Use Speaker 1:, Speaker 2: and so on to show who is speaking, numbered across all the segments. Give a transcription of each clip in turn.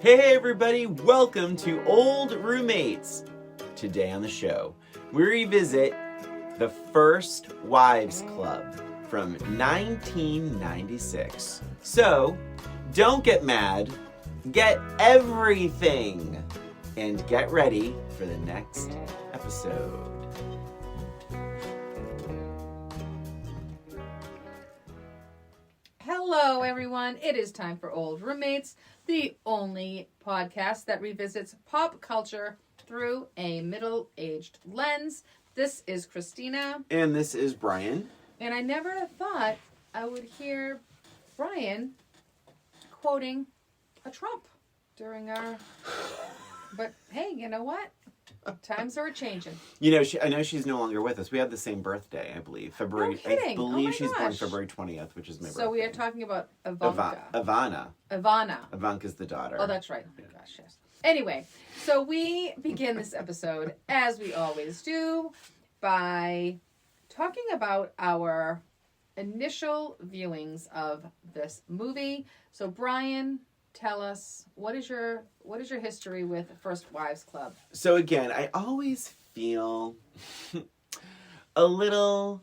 Speaker 1: Hey everybody, welcome to Old Roommates. Today on the show, we revisit The First Wives Club from 1996. So, don't get mad, get everything, and get ready for the next episode.
Speaker 2: Hello, everyone. It is time for Old Roommates, the only podcast that revisits pop culture through a middle-aged lens. This is Christina.
Speaker 1: And this is Brian.
Speaker 2: And I never thought I would hear Brian quoting a Trump during our... But hey, you know what? Times are changing.
Speaker 1: You know, I know she's no longer with us. We have the same birthday, I believe. February.
Speaker 2: No kidding.
Speaker 1: I believe
Speaker 2: Oh my
Speaker 1: she's born
Speaker 2: gosh.
Speaker 1: February 20th, which is my birthday.
Speaker 2: So we are talking about Ivanka.
Speaker 1: Ivana. Ivanka's the daughter.
Speaker 2: Oh, that's right. Oh my gosh, yes. Anyway, so we begin this episode, as we always do, by talking about our initial viewings of this movie. So, Brian, tell us, what is your history with First Wives Club?
Speaker 1: So again, I always feel a little,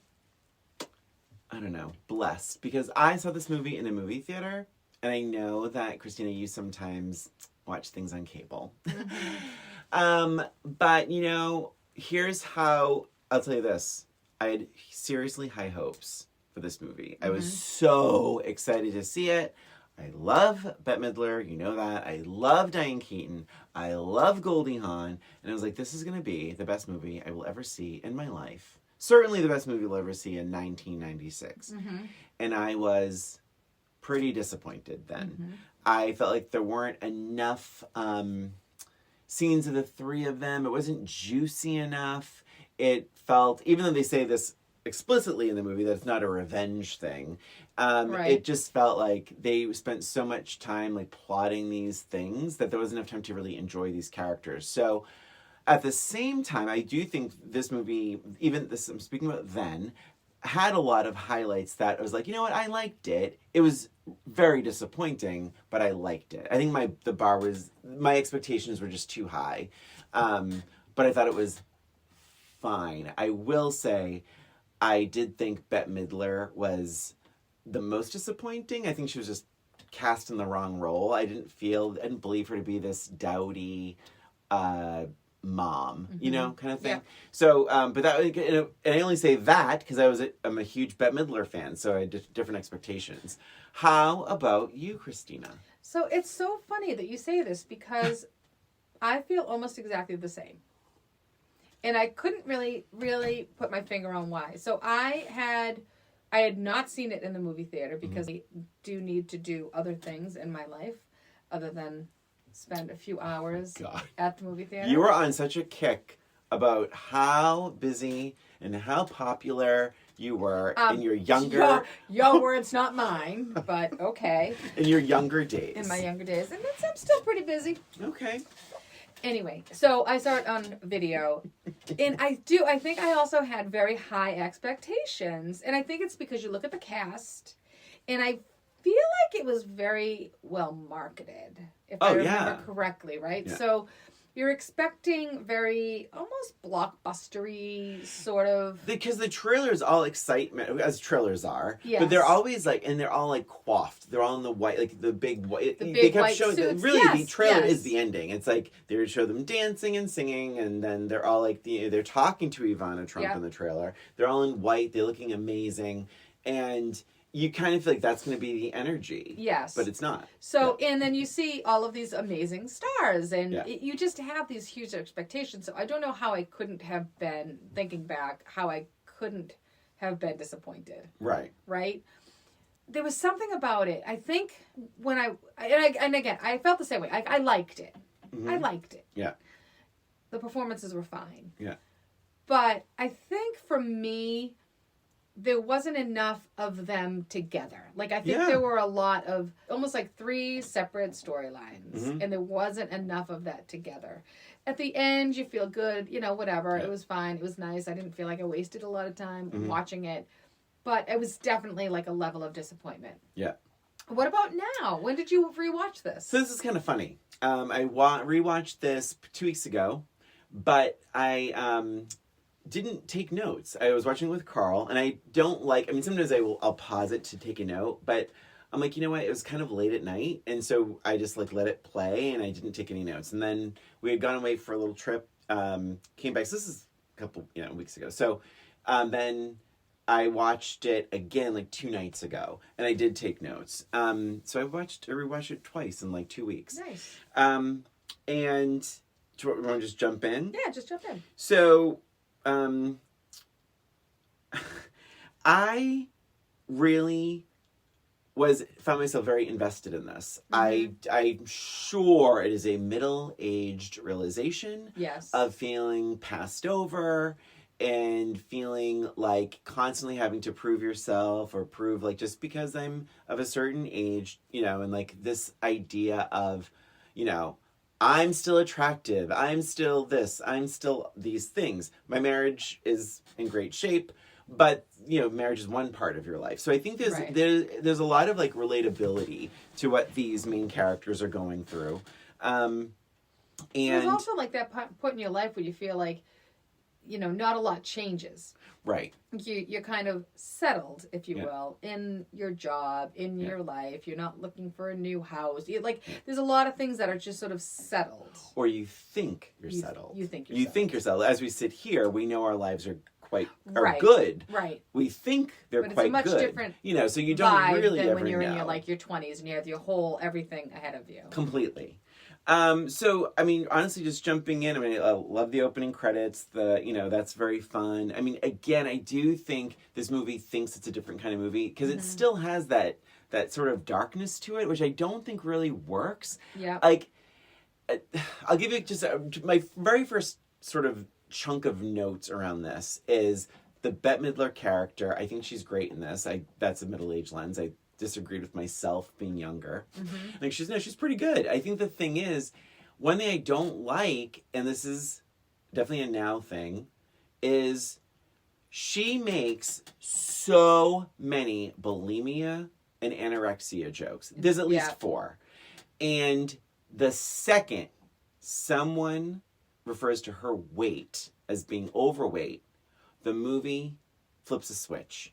Speaker 1: I don't know, blessed because I saw this movie in a movie theater, and I know that Christina, you sometimes watch things on cable. But you know, here's how, I'll tell you this. I had seriously high hopes for this movie. I was so excited to see it. I love Bette Midler, you know that. I love Diane Keaton. I love Goldie Hawn. And I was like, this is going to be the best movie I will ever see in my life. Certainly the best movie I'll ever see in 1996. And I was pretty disappointed then. I felt like there weren't enough scenes of the three of them. It wasn't juicy enough. It felt, even though they say this explicitly in the movie that it's not a revenge thing,
Speaker 2: Right.
Speaker 1: It just felt like they spent so much time like plotting these things that there wasn't enough time to really enjoy these characters. So at the same time, I do think this movie, even this I'm speaking about then, had a lot of highlights that I was like, you know what, I liked it. It was very disappointing, but I liked it. I think my expectations were just too high. But I thought it was fine. I will say I did think Bette Midler was the most disappointing. I think she was just cast in the wrong role. I didn't believe her to be this dowdy mom, you know, kind of thing.
Speaker 2: Yeah.
Speaker 1: So, but that, and I only say that because I'm a huge Bette Midler fan, so I had different expectations. How about you, Christina?
Speaker 2: So it's so funny that you say this because I feel almost exactly the same. And I couldn't really put my finger on why. So I had not seen it in the movie theater because I do need to do other things in my life other than spend a few hours at the movie theater.
Speaker 1: You were on such a kick about how busy and how popular you were in your younger...
Speaker 2: Your words, not mine, but okay.
Speaker 1: In your younger days.
Speaker 2: In my younger days. And I'm still pretty busy.
Speaker 1: Okay.
Speaker 2: Anyway, so I saw it on video, and I think I also had very high expectations, and I think it's because you look at the cast, and I feel like it was very well marketed, if I remember correctly, right?
Speaker 1: Yeah.
Speaker 2: So you're expecting very almost blockbustery sort of...
Speaker 1: Because the trailers all excitement, as trailers are.
Speaker 2: Yes.
Speaker 1: But they're always like, and they're all like coiffed. They're all in the white, like the big white.
Speaker 2: The big
Speaker 1: they kept
Speaker 2: white
Speaker 1: showing
Speaker 2: suits.
Speaker 1: really
Speaker 2: Yes,
Speaker 1: the trailer
Speaker 2: yes.
Speaker 1: is the ending. It's like they would show them dancing and singing, and then they're all like they're talking to Ivana Trump in the trailer. They're all in white. They're looking amazing, and you kind of feel like that's going to be the energy.
Speaker 2: Yes.
Speaker 1: But it's not.
Speaker 2: So, and then you see all of these amazing stars, and
Speaker 1: Yeah.
Speaker 2: you just have these huge expectations. So I don't know how I couldn't have been, thinking back, how I couldn't have been disappointed.
Speaker 1: Right.
Speaker 2: Right? There was something about it. I think when and again, I felt the same way. I liked it. I liked it.
Speaker 1: Yeah.
Speaker 2: The performances were fine.
Speaker 1: Yeah.
Speaker 2: But I think for me, there wasn't enough of them together. Like, I think there were a lot of, almost like 3 separate storylines, and there wasn't enough of that together. At the end, you feel good, you know, whatever.
Speaker 1: Yeah.
Speaker 2: It was fine. It was nice. I didn't feel like I wasted a lot of time watching it. But it was definitely like a level of disappointment.
Speaker 1: Yeah.
Speaker 2: What about now? When did you rewatch this?
Speaker 1: So this is kind of funny. I rewatched this 2 weeks ago, but I didn't take notes. I was watching it with Carl, and I don't like. I mean, sometimes I'll pause it to take a note, but I'm like, you know what? It was kind of late at night, and so I just like let it play, and I didn't take any notes. And then we had gone away for a little trip. Came back. So this is a couple weeks ago. So then I watched it again like 2 nights ago, and I did take notes. So I rewatched it twice in like 2 weeks.
Speaker 2: Nice.
Speaker 1: And do you want to just jump in?
Speaker 2: Yeah, just jump in.
Speaker 1: So, I really found myself very invested in this. I'm sure it is a middle-aged realization
Speaker 2: Yes.
Speaker 1: of feeling passed over and feeling like constantly having to prove yourself or prove like just because I'm of a certain age, and like this idea of, I'm still attractive. I'm still this. I'm still these things. My marriage is in great shape, but marriage is one part of your life. So I think there's a lot of like relatability to what these main characters are going through. And
Speaker 2: there's also like that point in your life where you feel like, not a lot changes.
Speaker 1: Right.
Speaker 2: You're kind of settled, if you will, in your job, in your life. You're not looking for a new house. There's a lot of things that are just sort of settled.
Speaker 1: Or you think you're settled.
Speaker 2: You think
Speaker 1: you're settled. As we sit here, we know our lives are
Speaker 2: right.
Speaker 1: good.
Speaker 2: Right.
Speaker 1: We think they're
Speaker 2: but
Speaker 1: quite
Speaker 2: it's a much
Speaker 1: good.
Speaker 2: different
Speaker 1: So you don't really
Speaker 2: than
Speaker 1: ever
Speaker 2: when you're
Speaker 1: know.
Speaker 2: in your 20s and you have your whole everything ahead of you.
Speaker 1: Completely. So, I mean, honestly, just jumping in, I love the opening credits. That's very fun. I mean, again, I do think this movie thinks it's a different kind of movie because it still has that sort of darkness to it, which I don't think really works.
Speaker 2: Yeah.
Speaker 1: Like, I'll give you just my very first sort of chunk of notes around this is the Bette Midler character. I think she's great in this. That's a middle-aged lens. I disagreed with myself being younger. I think she's pretty good. I think the thing is, one thing I don't like, and this is definitely a now thing, is she makes so many bulimia and anorexia jokes. There's at least 4. And the second someone refers to her weight as being overweight, the movie flips a switch.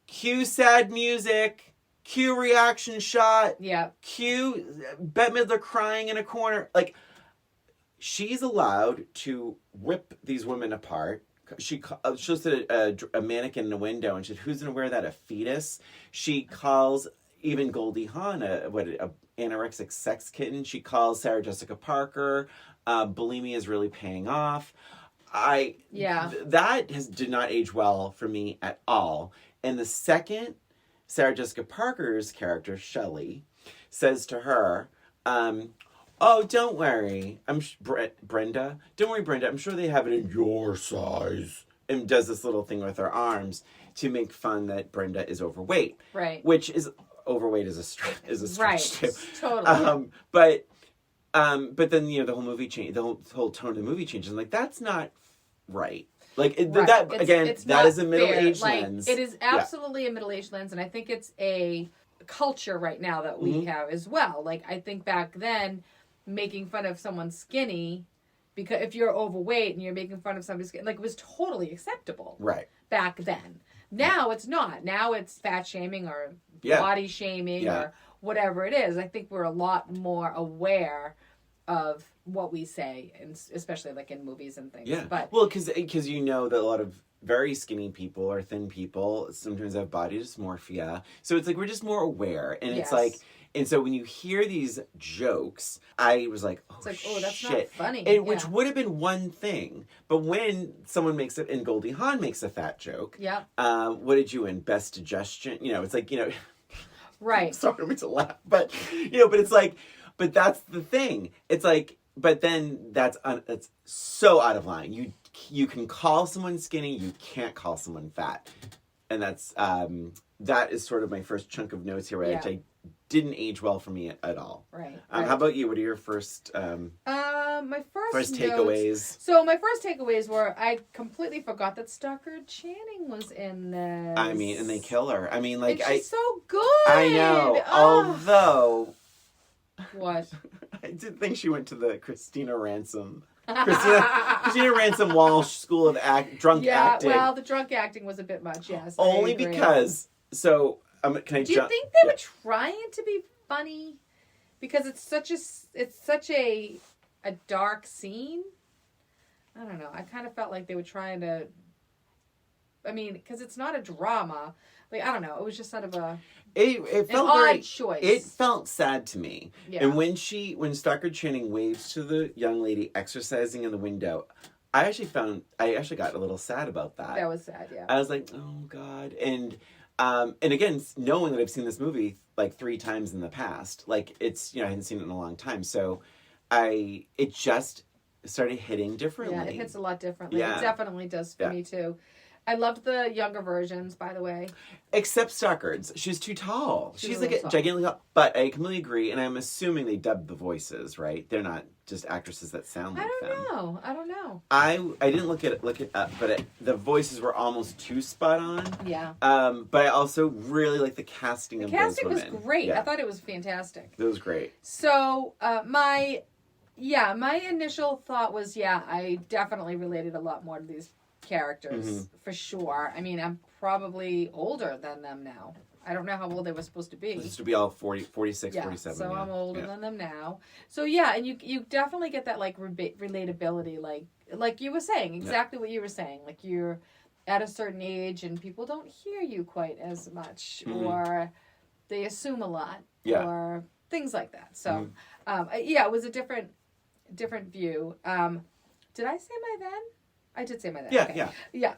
Speaker 1: Cue sad music. Cue reaction shot.
Speaker 2: Yeah.
Speaker 1: Cue Bette Midler crying in a corner. Like, she's allowed to rip these women apart. She looks at a mannequin in a window and she said, "Who's going to wear that? A fetus?" She calls even Goldie Hawn a anorexic sex kitten. She calls Sarah Jessica Parker. Bulimia is really paying off. That did not age well for me at all. And the second Sarah Jessica Parker's character, Shelley, says to her, "Oh, don't worry. Brenda. Don't worry, Brenda. I'm sure they have it in your size." And does this little thing with her arms to make fun that Brenda is overweight.
Speaker 2: Right.
Speaker 1: Which is overweight is a stretch too.
Speaker 2: Totally.
Speaker 1: But then the whole movie change. The whole tone of the movie changes. I'm like, that's not right. Like that again. That is a middle-aged lens.
Speaker 2: It is absolutely a middle-aged lens, and I think it's a culture right now that we have as well. Like, I think back then, making fun of someone skinny, because if you're overweight and you're making fun of somebody skinny, like, it was totally acceptable.
Speaker 1: Right.
Speaker 2: Back then. Now it's not. Now it's fat shaming or body shaming or whatever it is. I think we're a lot more aware of what we say, and especially like in movies and things.
Speaker 1: Yeah.
Speaker 2: But
Speaker 1: because that a lot of very skinny people or thin people sometimes have body dysmorphia. So it's like we're just more aware, and it's like, and so when you hear these jokes, I was like, oh, it's like, that's not
Speaker 2: funny.
Speaker 1: Which would have been one thing, but when someone makes it, and Goldie Hawn makes a fat joke, what did you win? Best digestion? It's like,
Speaker 2: right.
Speaker 1: Sorry, it makes a laugh, but but it's like, but that's the thing. It's like, but then that's so out of line. You can call someone skinny, you can't call someone fat, and that's that is sort of my first chunk of notes here, which I didn't age well for me at all.
Speaker 2: Right.
Speaker 1: How about you? What are your first?
Speaker 2: My first
Speaker 1: First
Speaker 2: notes-
Speaker 1: takeaways.
Speaker 2: So my first takeaways were I completely forgot that Stockard Channing was in this.
Speaker 1: I mean, and they kill her. I mean, like,
Speaker 2: and she's so good.
Speaker 1: I know.
Speaker 2: Oh.
Speaker 1: Although,
Speaker 2: What?
Speaker 1: I did think she went to the Christina Ransom Walsh School of Drunk Acting.
Speaker 2: Yeah, well, the drunk acting was a bit much, yes. I
Speaker 1: Only
Speaker 2: agree.
Speaker 1: because, so, can I
Speaker 2: Do you
Speaker 1: jump?
Speaker 2: think they were trying to be funny? Because it's such a dark scene. I don't know. I kind of felt like they were trying to. I mean, because it's not a drama. Like, I don't know. It was just sort of
Speaker 1: It
Speaker 2: an
Speaker 1: felt
Speaker 2: odd
Speaker 1: very.
Speaker 2: choice.
Speaker 1: It felt sad to me.
Speaker 2: Yeah.
Speaker 1: And when Stockard Channing waves to the young lady exercising in the window, I actually got a little sad about that.
Speaker 2: That was sad. Yeah.
Speaker 1: I was like, oh God. And again, knowing that I've seen this movie like 3 times in the past, like it's, I hadn't seen it in a long time. So it just started hitting differently.
Speaker 2: Yeah, it hits a lot differently.
Speaker 1: Yeah.
Speaker 2: It definitely does for me too. I loved the younger versions, by the way.
Speaker 1: Except Stockard's. She's too tall. She's
Speaker 2: a
Speaker 1: like
Speaker 2: little
Speaker 1: a
Speaker 2: tall.
Speaker 1: gigantic tall. But I completely agree, and I'm assuming they dubbed the voices, right? They're not just actresses that sound like them.
Speaker 2: I don't know.
Speaker 1: I didn't look it up, but the voices were almost too spot on.
Speaker 2: Yeah.
Speaker 1: But I also really like the casting
Speaker 2: The
Speaker 1: of
Speaker 2: casting
Speaker 1: those
Speaker 2: was
Speaker 1: women.
Speaker 2: great.
Speaker 1: Yeah,
Speaker 2: I thought it was fantastic.
Speaker 1: it was great.
Speaker 2: So, my initial thought was, I definitely related a lot more to these characters, for sure. I mean, I'm probably older than them now. I don't know how old they were supposed to be.
Speaker 1: This to be all 40, 46,
Speaker 2: Yeah,
Speaker 1: 47.
Speaker 2: so I'm older
Speaker 1: Yeah.
Speaker 2: than them now. So yeah, and you definitely get that like relatability, like you were saying, exactly what you were saying. Like you're at a certain age and people don't hear you quite as much, or they assume a lot, or things like that. So it was a different view. Did I say my then? I did say my then.
Speaker 1: Yeah,
Speaker 2: okay.
Speaker 1: yeah.
Speaker 2: Yeah.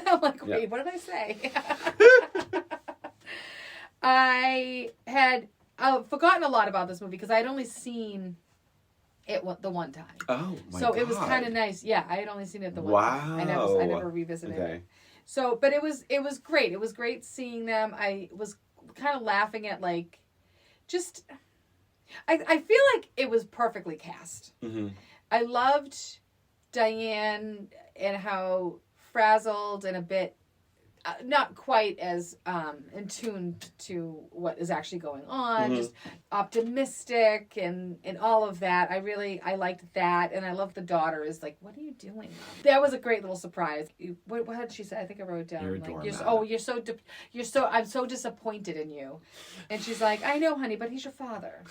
Speaker 2: I'm like, wait, what did I say? I had forgotten a lot about this movie because I had only seen it the one time.
Speaker 1: Oh my
Speaker 2: so
Speaker 1: God.
Speaker 2: it was kind of nice. Yeah, I had only seen it the one time. I never revisited it. So, but it was great. It was great seeing them. I was kind of laughing at like, just, I feel like it was perfectly cast.
Speaker 1: Mm-hmm.
Speaker 2: I loved Diane and how frazzled and a bit not quite as in tune to what is actually going on, just optimistic and all of that. I liked that, and I love the daughter is like, what are you doing, Mom? That was a great little surprise. What did she say? I think I wrote it down.
Speaker 1: You're a
Speaker 2: like,
Speaker 1: doormat.
Speaker 2: I'm so disappointed in you, and she's like, I know, honey, but he's your father.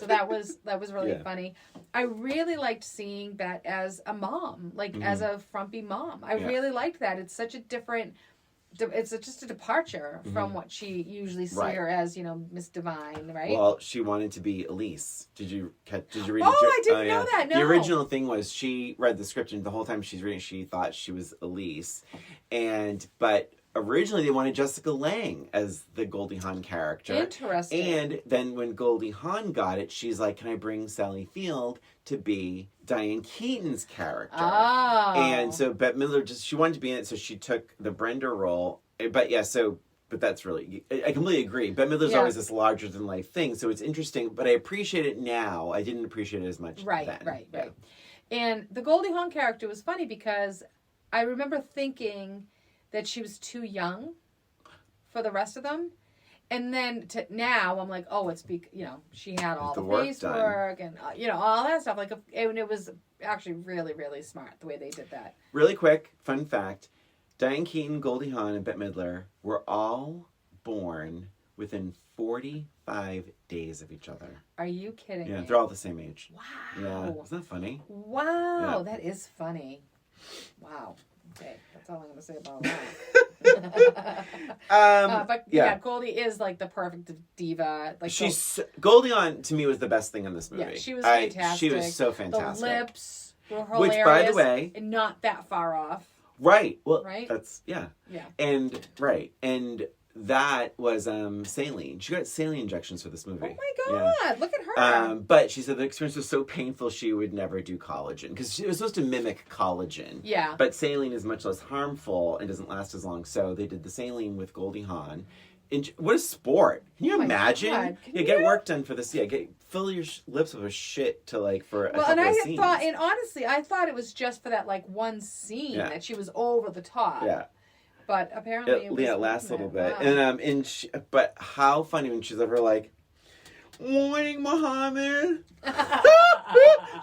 Speaker 2: So that was really funny. I really liked seeing Bette as a mom, like as a frumpy mom. I really liked that. It's such a different. It's just a departure from what she usually see her as, Miss Divine, right?
Speaker 1: Well, she wanted to be Elise. Did you read it?
Speaker 2: I didn't know that. No.
Speaker 1: The original thing was she read the script and the whole time she's reading, she thought she was Elise, but originally they wanted Jessica Lange as the Goldie Hawn character.
Speaker 2: Interesting.
Speaker 1: And then when Goldie Hawn got it, she's like, "Can I bring Sally Field to be Diane Keaton's character?"
Speaker 2: Oh.
Speaker 1: And so Bette Midler she wanted to be in it, so she took the Brenda role. But that's really, I completely agree. Bette Midler's always this larger than life thing, so it's interesting. But I appreciate it now. I didn't appreciate it as much then.
Speaker 2: Right. And the Goldie Hawn character was funny because I remember thinking that she was too young for the rest of them. And then now I'm like, oh, it's she had all the face work and all that stuff. Like, and it was actually really, really smart the way they did that.
Speaker 1: Really quick fun fact: Diane Keaton, Goldie Hawn, and Bette Midler were all born within 45 days of each other.
Speaker 2: Are you kidding me?
Speaker 1: Yeah, they're all the same age.
Speaker 2: Wow.
Speaker 1: Yeah, isn't that funny?
Speaker 2: Wow, that is funny. Wow. Okay, that's all I'm going to say about that. But Goldie is like the perfect diva. Like
Speaker 1: Goldie Hawn to me was the best thing in this movie.
Speaker 2: Yeah, she was fantastic.
Speaker 1: She was so fantastic.
Speaker 2: The lips were hilarious.
Speaker 1: Which, by the way,
Speaker 2: and not that far off.
Speaker 1: Right. Well,
Speaker 2: right?
Speaker 1: That's
Speaker 2: Yeah.
Speaker 1: And that was saline. She got saline injections for this movie.
Speaker 2: Oh my God! Look at her.
Speaker 1: But she said the experience was so painful she would never do collagen because it was supposed to mimic collagen.
Speaker 2: Yeah.
Speaker 1: But saline is much less harmful and doesn't last as long. So they did the saline with Goldie Hawn, what a sport! Can you
Speaker 2: Oh my
Speaker 1: imagine?
Speaker 2: God, can
Speaker 1: Get
Speaker 2: you?
Speaker 1: work done for this. Yeah, fill your lips with shit to like for a
Speaker 2: Well,
Speaker 1: couple
Speaker 2: and
Speaker 1: of
Speaker 2: I
Speaker 1: scenes.
Speaker 2: thought, and honestly, I thought it was just for that like one scene
Speaker 1: Yeah.
Speaker 2: that she was over the top.
Speaker 1: Yeah.
Speaker 2: But apparently, it was
Speaker 1: It lasts a little bit,
Speaker 2: Wow.
Speaker 1: but how funny when she's ever like, "Morning, Mohammed."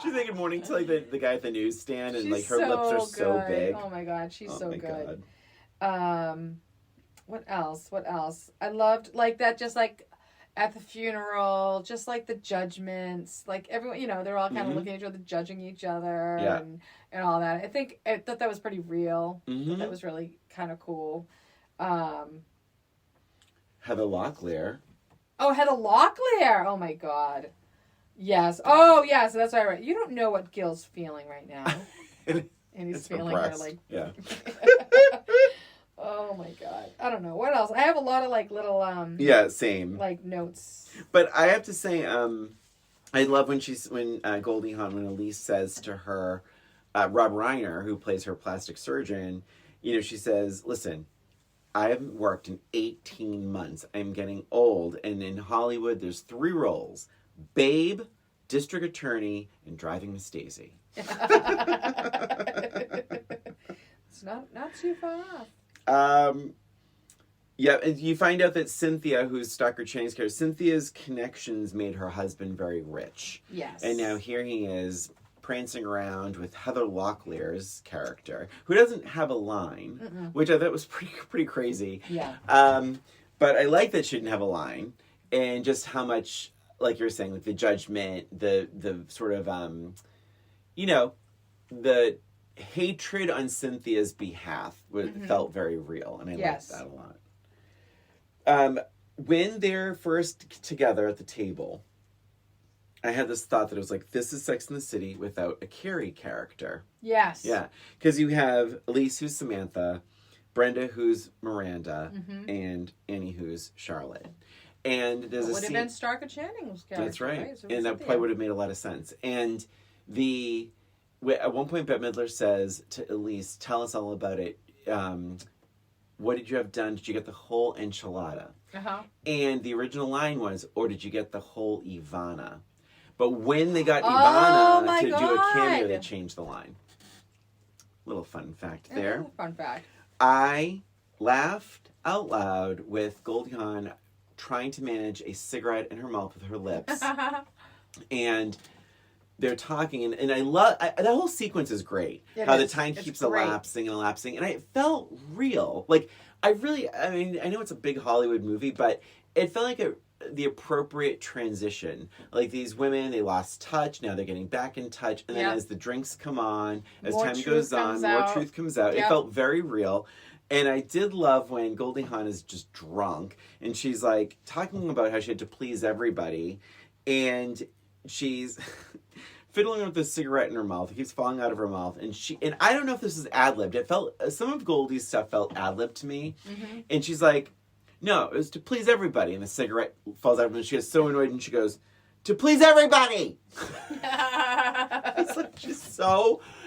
Speaker 1: She's like, "Good morning" to like the guy at the newsstand, and
Speaker 2: She's
Speaker 1: like her lips are so
Speaker 2: good.
Speaker 1: big.
Speaker 2: Oh my God, she's so
Speaker 1: my
Speaker 2: good.
Speaker 1: God.
Speaker 2: What else? What else? I loved like that. Just like at the funeral, just like the judgments, like everyone, they're all kind of
Speaker 1: Mhm.
Speaker 2: looking at each other, judging each other,
Speaker 1: Yeah.
Speaker 2: and all that. I thought that was pretty real.
Speaker 1: Mhm.
Speaker 2: That was really kind of cool.
Speaker 1: Heather Locklear.
Speaker 2: Oh, Heather Locklear. Oh my God. Yes. Oh, yeah. So that's why I wrote. You don't know what Gil's feeling right now, and he's
Speaker 1: It's
Speaker 2: feeling her
Speaker 1: repressed.
Speaker 2: like.
Speaker 1: Yeah.
Speaker 2: Oh my God. I don't know what else. I have a lot of like little
Speaker 1: Yeah, same.
Speaker 2: like notes.
Speaker 1: But I have to say, I love when Goldie Hawn, when Elise says to her, Rob Reiner, who plays her plastic surgeon, she says, "Listen, I haven't worked in 18 months. I'm getting old, and in Hollywood, there's 3 roles: Babe, District Attorney, and Driving Miss Daisy."
Speaker 2: It's not too far off.
Speaker 1: Yeah, and you find out that Cynthia, who's Stockard Channing's character, Cynthia's connections made her husband very rich.
Speaker 2: Yes.
Speaker 1: And now here he is prancing around with Heather Locklear's character, who doesn't have a line, which I thought was pretty crazy.
Speaker 2: Yeah.
Speaker 1: But I like that she didn't have a line, and just how much, like you're saying, like the judgment, the sort of, the hatred on Cynthia's behalf felt very real, and I liked that a lot. When they're first together at the table, I had this thought that it was like, this is Sex and the City without a Carrie character.
Speaker 2: Yes.
Speaker 1: Yeah, because you have Elise, who's Samantha, Brenda, who's Miranda, and Annie, who's Charlotte. And there's
Speaker 2: would have been Stockard Channing's character.
Speaker 1: That's right.
Speaker 2: So
Speaker 1: And that probably would have made a lot of sense. And at one point, Bette Midler says to Elise, "Tell us all about it. What did you have done? Did you get the whole enchilada?" And the original line was, "Or did you get the whole Ivana?" But when they got Ivana to do a cameo, they changed the line. Little fun fact there.
Speaker 2: Fun fact.
Speaker 1: I laughed out loud with Goldie Hawn trying to manage a cigarette in her mouth with her lips. And they're talking, and I love that whole sequence is great. How the time keeps elapsing and elapsing, and it felt real. Like I know it's a big Hollywood movie, but it felt like the appropriate transition. Like these women, they lost touch. Now they're getting back in touch, and then as the drinks come on, as time goes on, more truth comes out. It felt very real. And I did love when Goldie Hawn is just drunk, and she's like talking about how she had to please everybody, and she's fiddling with the cigarette in her mouth. It keeps falling out of her mouth, and I don't know if this is ad-libbed. It felt, some of Goldie's stuff felt ad-libbed to me, and she's like, "No, it was to please everybody," and the cigarette falls out of her, and she gets so annoyed, and she goes, "To please everybody!" It's like,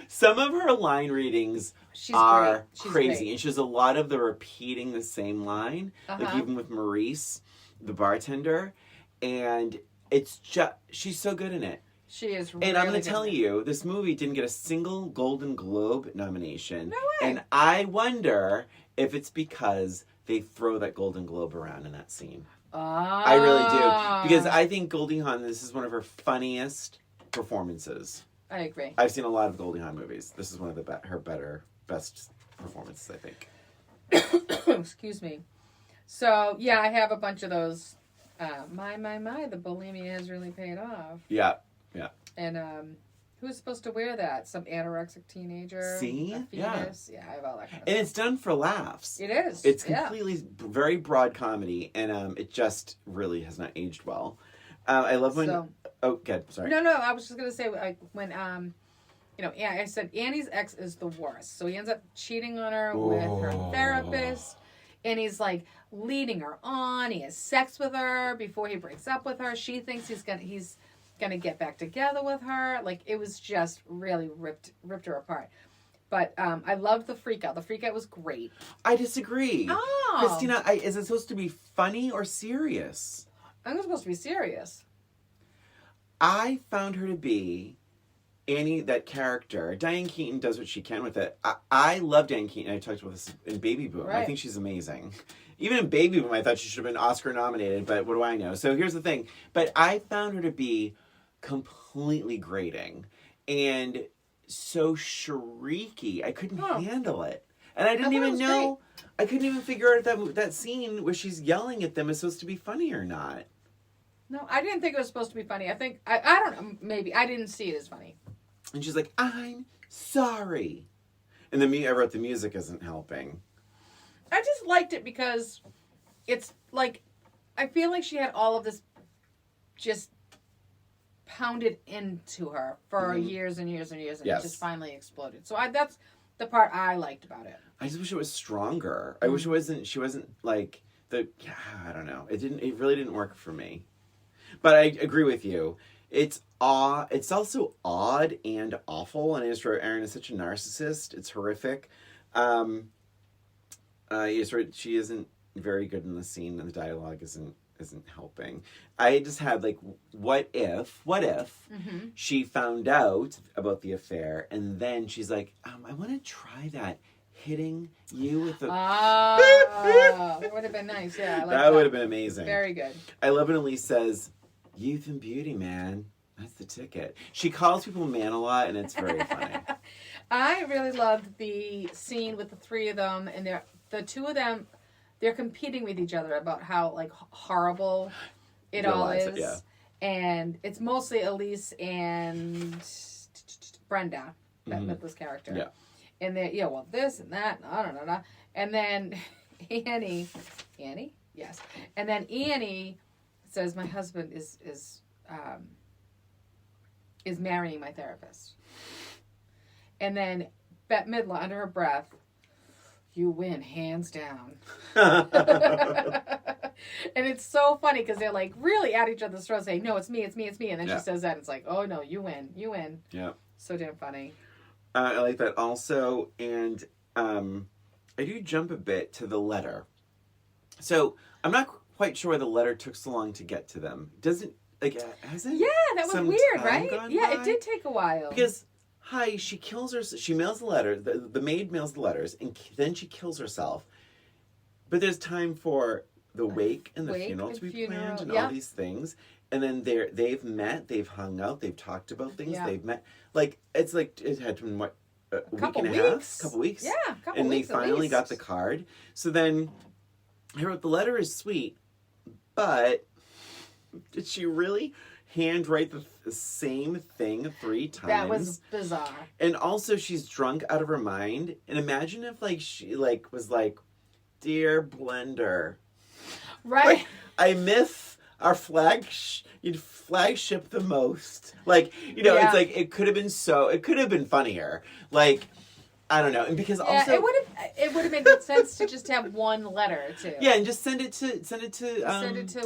Speaker 1: some of her line readings are crazy, and she has a lot of the repeating the same line, like even with Maurice, the bartender, and it's just, she's so good in it.
Speaker 2: She is really
Speaker 1: And I'm going
Speaker 2: good
Speaker 1: to tell you, this movie didn't get a single Golden Globe nomination.
Speaker 2: No way.
Speaker 1: And I wonder if it's because they throw that Golden Globe around in that scene. I really do. Because I think Goldie Hawn, this is one of her funniest performances.
Speaker 2: I agree.
Speaker 1: I've seen a lot of Goldie Hawn movies. This is one of her best performances, I think.
Speaker 2: Excuse me. So, yeah, I have a bunch of those. My, the bulimia has really paid off.
Speaker 1: Yeah.
Speaker 2: And who's supposed to wear that? Some anorexic teenager?
Speaker 1: See?
Speaker 2: A fetus? Yeah, I have all that kind of
Speaker 1: And it's done for laughs.
Speaker 2: It is.
Speaker 1: It's completely very broad comedy, and it just really has not aged well. I love when... good. Sorry.
Speaker 2: No, I was just going to say, like, when, I said Annie's ex is the worst. So he ends up cheating on her with her therapist, and he's, like, leading her on. He has sex with her before he breaks up with her. She thinks he's gonna get back together with her. Like, it was just really ripped her apart. But I loved the freak out. The freak out was great.
Speaker 1: I disagree.
Speaker 2: Oh.
Speaker 1: Christina, is it supposed to be funny or serious?
Speaker 2: I think it's supposed to be serious.
Speaker 1: I found her to be Annie, that character. Diane Keaton does what she can with it. I love Diane Keaton. I talked about this in Baby Boom.
Speaker 2: Right.
Speaker 1: I think she's amazing. Even in Baby Boom, I thought she should have been Oscar nominated, but what do I know? So here's the thing. But I found her to be completely grating and so shrieky. I couldn't handle it. And I didn't even know. I couldn't even figure out if that scene where she's yelling at them is supposed to be funny or not.
Speaker 2: No, I didn't think it was supposed to be funny. I think, I don't know, maybe. I didn't see it as funny.
Speaker 1: And she's like, I'm sorry. And I wrote the music isn't helping.
Speaker 2: I just liked it because it's like, I feel like she had all of this just pounded into her for years and years and years, and it just finally exploded. So that's the part I liked about it.
Speaker 1: I just wish it was stronger. I wish she wasn't like I don't know. It really didn't work for me. But I agree with you. It's also odd and awful, and Aaron is such a narcissist. It's horrific. She isn't very good in the scene, and the dialogue isn't helping. I just had what if she found out about the affair, and then she's like, I want to try that. Hitting you with the...
Speaker 2: that would have been nice, yeah.
Speaker 1: That would have been amazing.
Speaker 2: Very good.
Speaker 1: I love when Elise says, youth and beauty, man. That's the ticket. She calls people man a lot, and it's very funny.
Speaker 2: I really loved the scene with the three of them, and the two of them, they're competing with each other about how, horrible it all is.
Speaker 1: Yeah.
Speaker 2: And it's mostly Elise and Brenda, Bette Midler's character.
Speaker 1: Yeah.
Speaker 2: And they're, this and that, and then Annie? Yes. And then Annie says, my husband is marrying my therapist. And then Bette Midler, under her breath, you win, hands down. And it's so funny because they're really at each other's throats saying, no, it's me. And then she says that, and it's like, oh no, you win.
Speaker 1: Yeah.
Speaker 2: So damn funny.
Speaker 1: I like that also, and I do jump a bit to the letter. So I'm not quite sure why the letter took so long to get to them. Doesn't has it?
Speaker 2: Yeah, that was weird, right? Yeah, it did take a while.
Speaker 1: Because she kills her. She mails the letter. The maid mails the letters, and then she kills herself. But there's time for the wake and the funeral to be planned, and all these things. And then they've met, they've hung out, they've talked about things, they've met. It's it had been, a week and a half? Couple weeks?
Speaker 2: Yeah, a couple
Speaker 1: and
Speaker 2: weeks.
Speaker 1: And they finally got the card. So then I wrote, the letter is sweet, but did she really handwrite the same thing 3 times?
Speaker 2: That was bizarre.
Speaker 1: And also, she's drunk out of her mind. And imagine if, she, was like, Dear Blender.
Speaker 2: Right.
Speaker 1: I miss our you'd flagship the most. It's it could have been funnier. I don't know. And because also
Speaker 2: it would have made good sense to just have one letter too.
Speaker 1: Yeah, and just send it to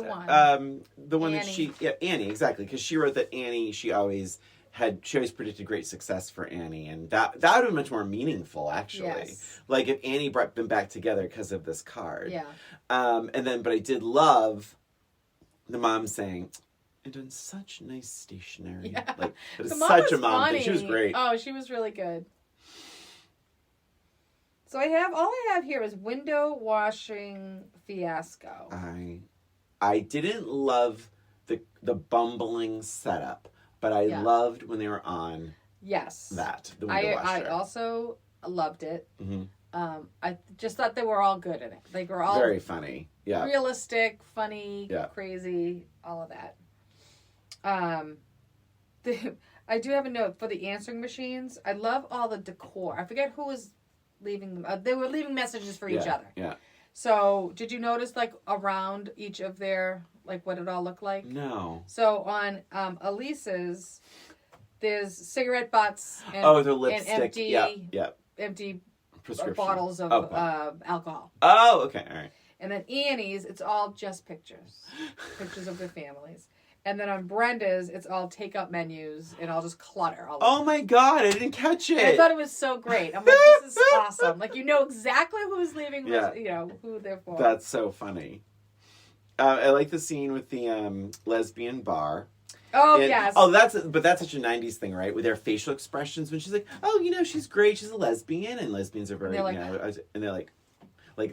Speaker 2: one.
Speaker 1: The one
Speaker 2: Annie.
Speaker 1: Annie, exactly, because she wrote that Annie, she always predicted great success for Annie, and that would have been much more meaningful, actually.
Speaker 2: Yes.
Speaker 1: If Annie brought them back together because of this card.
Speaker 2: Yeah.
Speaker 1: But I did love the mom saying, and on such nice stationery.
Speaker 2: Yeah.
Speaker 1: That is such a mom thing. She was great.
Speaker 2: Oh, she was really good. So all I have here is window washing fiasco.
Speaker 1: I didn't love the bumbling setup, but I loved when they were on the window washer.
Speaker 2: I also loved it.
Speaker 1: Mm-hmm.
Speaker 2: I just thought they were all good in it. They were all
Speaker 1: very funny. Yeah.
Speaker 2: Realistic, funny, crazy, all of that. I do have a note for the answering machines. I love all the decor. I forget who was leaving them. They were leaving messages for each other.
Speaker 1: Yeah.
Speaker 2: So, did you notice around each of their what it all looked like?
Speaker 1: No.
Speaker 2: So on Elise's, there's cigarette butts and,
Speaker 1: the lipstick.
Speaker 2: and empty
Speaker 1: prescription
Speaker 2: bottles of alcohol.
Speaker 1: Oh, okay, all right.
Speaker 2: And then Annie's, it's all just pictures of their families. And then on Brenda's, it's all takeout menus and all just clutter. All
Speaker 1: Oh my God, I didn't catch it.
Speaker 2: I thought it was so great. I'm like, this is awesome. Like, you know exactly who's leaving,
Speaker 1: Yeah.
Speaker 2: you know, who they're for.
Speaker 1: That's so funny. I like the scene with the lesbian bar.
Speaker 2: Oh,
Speaker 1: And-
Speaker 2: yes.
Speaker 1: Oh, that's such a '90s thing, right? With their facial expressions when she's like, "Oh, you know, she's great. She's a lesbian," and lesbians are very,
Speaker 2: And they're
Speaker 1: you
Speaker 2: like-
Speaker 1: know, and they're like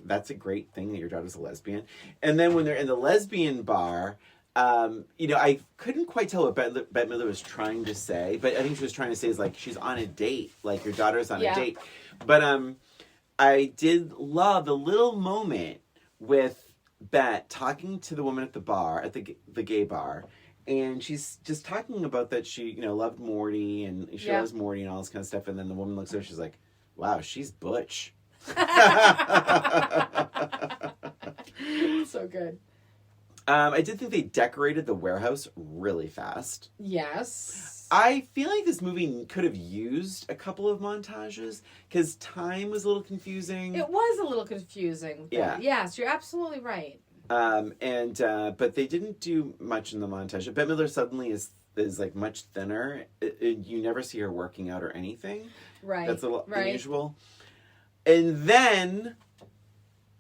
Speaker 1: that's a great thing that your daughter's a lesbian. And then when they're in the lesbian bar, you know, I couldn't quite tell what Bette Midler was trying to say, but I think she was trying to say is like she's on a date, like your daughter's on
Speaker 2: Yeah.
Speaker 1: a date. But I did love the little moment with Bette talking to the woman at the bar, at the gay bar. And she's just talking about that she, you know, loved Morty and she
Speaker 2: Yeah.
Speaker 1: loves Morty and all this kind of stuff. And then the woman looks over, she's like, wow, she's butch.
Speaker 2: So good.
Speaker 1: I did think they decorated the warehouse really fast.
Speaker 2: Yes.
Speaker 1: I feel like this movie could have used a couple of montages because time was a little confusing.
Speaker 2: It was a little confusing.
Speaker 1: Yeah.
Speaker 2: Yes, you're absolutely right.
Speaker 1: But they didn't do much in the montage. Bette Midler suddenly is like much thinner. You never see her working out or anything.
Speaker 2: Right.
Speaker 1: That's a little
Speaker 2: right.
Speaker 1: unusual. And then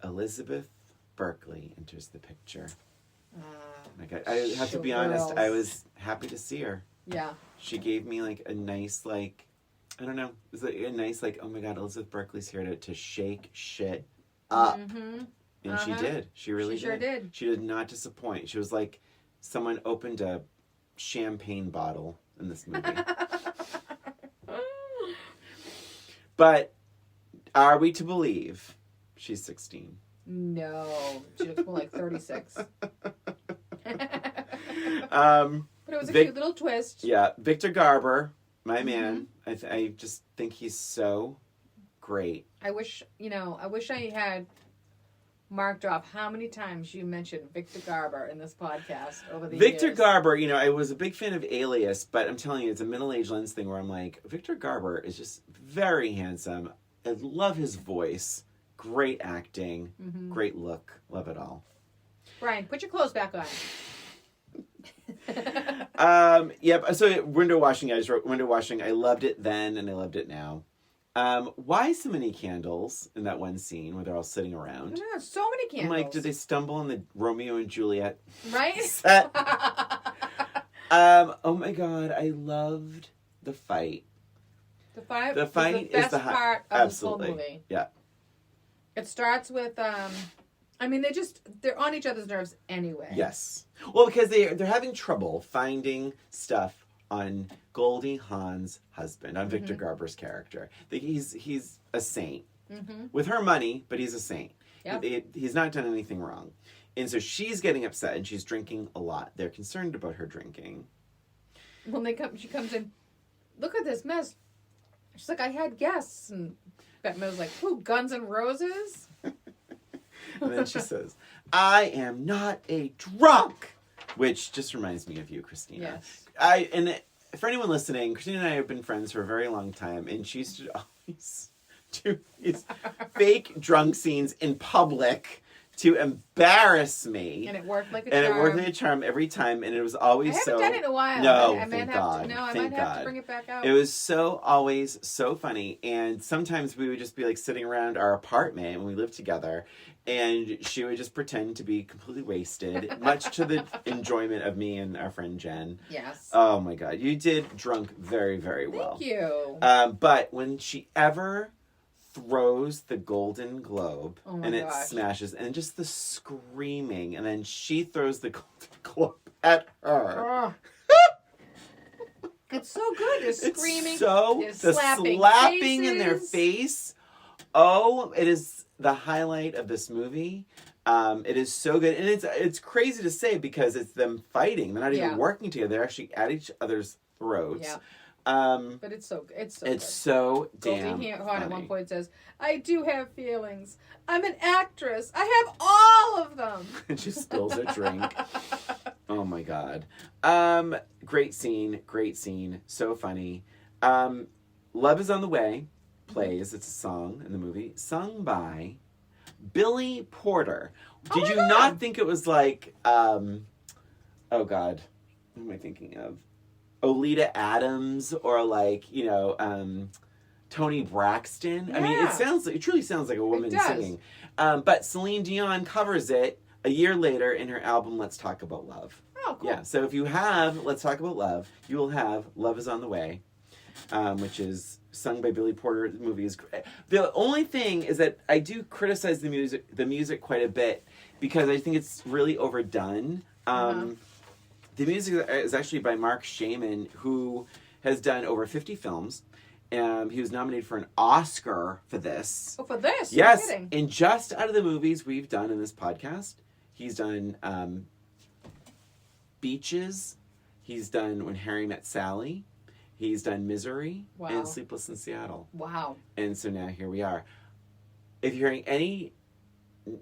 Speaker 1: Elizabeth Berkley enters the picture. Like I have to be honest, I was happy to see her.
Speaker 2: Yeah.
Speaker 1: She gave me like a nice like, I don't know, it was like a nice like, oh my God, Elizabeth Berkley's here to shake shit up.
Speaker 2: Mm-hmm.
Speaker 1: And she did. She really
Speaker 2: She sure did.
Speaker 1: She did not disappoint. She was like someone opened a champagne bottle in this movie. But are we to believe she's 16?
Speaker 2: No. She looks more like 36. But it was a cute little twist.
Speaker 1: Yeah, Victor Garber, my man. I just think he's so great.
Speaker 2: I wish I had marked off how many times you mentioned Victor Garber in this podcast over the
Speaker 1: Victor
Speaker 2: years.
Speaker 1: Garber, you know, I was a big fan of Alias, but I'm telling you, it's a middle-aged lens thing where I'm like, Victor Garber is just very handsome. I love his voice. Great acting. Great look. Love it all.
Speaker 2: Brian, put your clothes back on.
Speaker 1: Yep. So window washing, I just wrote window washing. I loved it then and I loved it now. Why so many candles in that one scene where they're all sitting around?
Speaker 2: Yeah, so many candles.
Speaker 1: I'm like, did they stumble on the Romeo and Juliet
Speaker 2: right?
Speaker 1: set? Oh my God, I loved the fight.
Speaker 2: The fight
Speaker 1: The fight
Speaker 2: is the
Speaker 1: is
Speaker 2: best
Speaker 1: the
Speaker 2: part of
Speaker 1: absolutely.
Speaker 2: this whole movie.
Speaker 1: Yeah.
Speaker 2: It starts with I mean they're on each other's nerves anyway.
Speaker 1: Yes. Well, because they're having trouble finding stuff on Goldie Hawn's husband, on Victor Garber's character. He's a saint. With her money, but he's a saint.
Speaker 2: Yep.
Speaker 1: He's not done anything wrong. And so she's getting upset and she's drinking a lot. They're concerned about her drinking.
Speaker 2: When she comes in, look at this mess. She's like, I had guests, and Bette Midler's like, who, Guns N' Roses?
Speaker 1: And then she says, I am not a drunk. Which just reminds me of you, Christina.
Speaker 2: Yes.
Speaker 1: For anyone listening, Christina and I have been friends for a very long time, and she used to always do these fake drunk scenes in public to embarrass me.
Speaker 2: And it worked like a
Speaker 1: And
Speaker 2: charm.
Speaker 1: it worked like a charm every time, and it was always
Speaker 2: I haven't done it in a while.
Speaker 1: No,
Speaker 2: I might
Speaker 1: thank
Speaker 2: have
Speaker 1: God.
Speaker 2: to. No, I
Speaker 1: Thank
Speaker 2: might have
Speaker 1: God.
Speaker 2: to bring it back out.
Speaker 1: It was always so funny, and sometimes we would just be like sitting around our apartment when we lived together, and she would just pretend to be completely wasted, much to the enjoyment of me and our friend Jen.
Speaker 2: Yes.
Speaker 1: Oh my God, you did drunk very, very well.
Speaker 2: Thank you.
Speaker 1: But when she ever throws the Golden Globe and it
Speaker 2: gosh.
Speaker 1: smashes, and just the screaming, and then she throws the Golden Globe at her.
Speaker 2: Oh. It's so good. They're screaming.
Speaker 1: It's so
Speaker 2: they're
Speaker 1: the slapping in their
Speaker 2: faces.
Speaker 1: face. Oh, it is the highlight of this movie. It is so good, and it's crazy to say because it's them fighting. They're not even working together. They're actually at each other's throats.
Speaker 2: Yeah.
Speaker 1: But
Speaker 2: it's so good.
Speaker 1: it's so damn
Speaker 2: Goldie Hawn
Speaker 1: funny.
Speaker 2: at one point says, I do have feelings. I'm an actress. I have all of them.
Speaker 1: And she spills her drink. Oh my God. Great scene. So funny. Love is on the Way plays. It's a song in the movie sung by Billy Porter. Did you not think it was like, oh God, who am I thinking of? Oleta Adams or like, Tony Braxton. I mean,
Speaker 2: Yeah.
Speaker 1: it truly sounds like a woman
Speaker 2: does.
Speaker 1: singing. But Celine Dion covers it a year later in her album Let's Talk About Love.
Speaker 2: Oh, cool.
Speaker 1: Yeah, so if you have Let's Talk About Love, you will have Love Is on the Way, which is sung by Billy Porter. The movie is great. The only thing is that I do criticize the music quite a bit because I think it's really overdone. The music is actually by Mark Shaman, who has done over 50 films. He was nominated for an Oscar for this.
Speaker 2: Oh, for this?
Speaker 1: Yes,
Speaker 2: You're kidding.
Speaker 1: and just out of the movies we've done in this podcast, he's done Beaches. He's done When Harry Met Sally. He's done Misery
Speaker 2: Wow.
Speaker 1: and Sleepless in Seattle.
Speaker 2: Wow.
Speaker 1: And so now here we are. If you're hearing any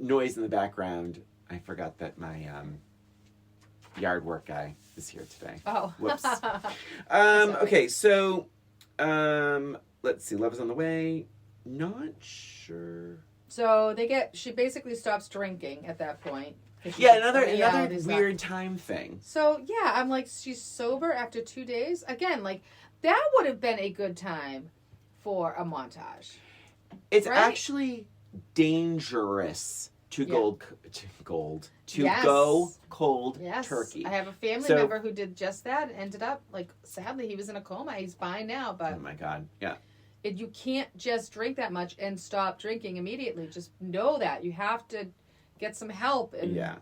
Speaker 1: noise in the background, I forgot that my yard work guy is here today.
Speaker 2: Oh.
Speaker 1: Whoops. Okay, so let's see. Love Is on the Way. Not sure.
Speaker 2: So she basically stops drinking at that point.
Speaker 1: Yeah, another
Speaker 2: Reality's not-
Speaker 1: weird time thing.
Speaker 2: So yeah, I'm like, she's sober after 2 days. Again, like that would have been a good time for a montage.
Speaker 1: It's
Speaker 2: Right?
Speaker 1: actually dangerous to
Speaker 2: Yeah. Yes.
Speaker 1: go cold
Speaker 2: Yes.
Speaker 1: turkey.
Speaker 2: I have a family
Speaker 1: So-
Speaker 2: member who did just that and ended up like sadly he was in a coma. He's fine now, but
Speaker 1: Oh my god. Yeah.
Speaker 2: you can't just drink that much and stop drinking immediately. Just know that you have to get some help. And
Speaker 1: Yeah.